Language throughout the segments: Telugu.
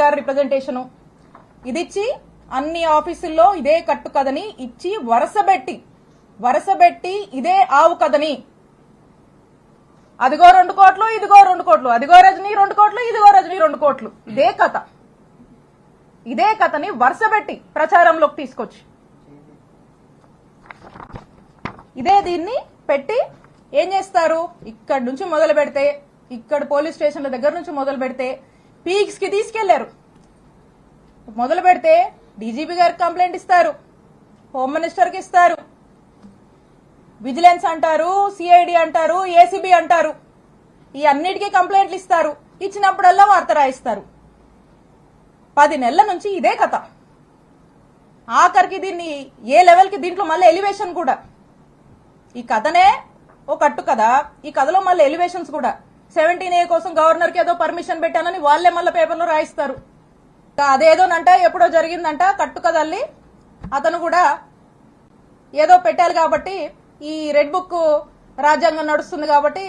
గారి రిప్రజెంటేషను ఇది ఇచ్చి అన్ని ఆఫీసుల్లో ఇదే కట్టు కథని ఇచ్చి వరసబెట్టి ఇదే ఆవు కథని అదిగో 2 కోట్లు ఇదిగో 2 కోట్లు, అదిగో రజనీ 2 కోట్లు ఇదిగో రజనీ 2 కోట్లు, ఇదే కథని వరుసబెట్టి ప్రచారంలోకి తీసుకొచ్చి దీన్ని పెట్టి ఏం చేస్తారు? ఇక్కడి నుంచి మొదలు పెడితే, ఇక్కడ పోలీస్ స్టేషన్ల దగ్గర నుంచి మొదలు పెడితే పీక్స్ కి తీసుకెళ్లారు. మొదలు పెడితే డీజీపీ గారికి కంప్లైంట్ ఇస్తారు, హోమ్ మినిస్టర్ కి ఇస్తారు, విజిలెన్స్ అంటారు, సిఐడి అంటారు, ఏసీబీ అంటారు, ఈ అన్నిటికీ కంప్లైంట్లు ఇస్తారు. ఇచ్చినప్పుడల్లా వార్త రాయిస్తారు. 10 నెలల నుంచి ఇదే కథ. ఆఖరికి దీన్ని ఏ లెవెల్ కి, దీంట్లో మళ్ళీ ఎలివేషన్ కూడా, ఈ కథనే ఓ కట్టు కదా, ఈ కథలో మళ్ళీ ఎలివేషన్స్ కూడా. 17A కోసం గవర్నర్ కి ఏదో పర్మిషన్ పెట్టానని వాళ్లే మళ్ళీ పేపర్లో రాయిస్తారు. అదేదోనంట ఎప్పుడో జరిగిందంట కట్టు కదల్లి, అతను కూడా ఏదో పెట్టాలి కాబట్టి ఈ రెడ్ బుక్ రాజ్యాంగం నడుస్తుంది కాబట్టి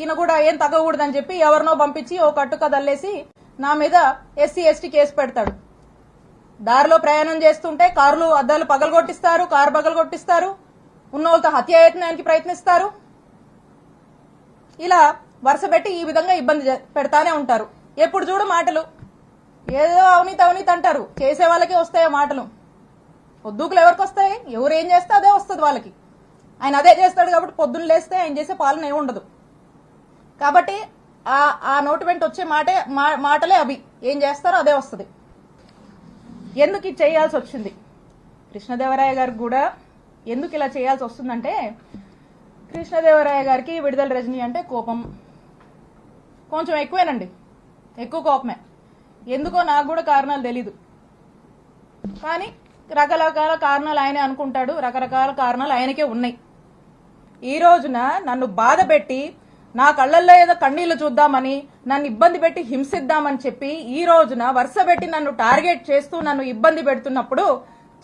ఈయన కూడా ఏం తగ్గకూడదని చెప్పి ఎవరినో పంపించి ఓ కట్టు కదల్లేసి నా మీద SC ST కేసు పెడతాడు. దారిలో ప్రయాణం చేస్తుంటే కారు పగలగొట్టిస్తారు, ఉన్నోళ్ళతో హత్యాయత్నానికి ప్రయత్నిస్తారు. ఇలా వరుస పెట్టి ఈ విధంగా ఇబ్బంది పెడతానే ఉంటారు. ఎప్పుడు చూడు మాటలు, ఏదో అవినీతి అంటారు. చేసే వాళ్ళకే వస్తాయో మాటలు, పొద్దుకులు ఎవరికి వస్తాయి? ఎవరు ఏం చేస్తే అదే వస్తుంది వాళ్ళకి. ఆయన అదే చేస్తాడు కాబట్టి పొద్దున్న లేస్తే ఆయన చేసే పాలన ఏమి ఉండదు. కాబట్టి ఆ నోటి వెంట వచ్చే మాటలే అవి, ఏం చేస్తారో అదే వస్తుంది. ఎందుకు ఇది చేయాల్సి వచ్చింది? కృష్ణదేవరాయ గారికి కూడా ఎందుకు ఇలా చేయాల్సి వస్తుందంటే, కృష్ణదేవరాయ గారికి విడుదల రజనీ అంటే కోపం కొంచెం ఎక్కువేనండి, ఎక్కువ కోపమే. ఎందుకో నాకు కూడా కారణాలు తెలీదు, కానీ రకరకాల కారణాలు ఆయనే అనుకుంటాడు, రకరకాల కారణాలు ఆయనకే ఉన్నాయి. ఈ రోజున నన్ను బాధ పెట్టి, నా కళ్లల్లో ఏదో కన్నీళ్లు చూద్దామని, నన్ను ఇబ్బంది పెట్టి హింసిద్దామని చెప్పి ఈ రోజున వరుస పెట్టి నన్ను టార్గెట్ చేస్తూ నన్ను ఇబ్బంది పెడుతున్నప్పుడు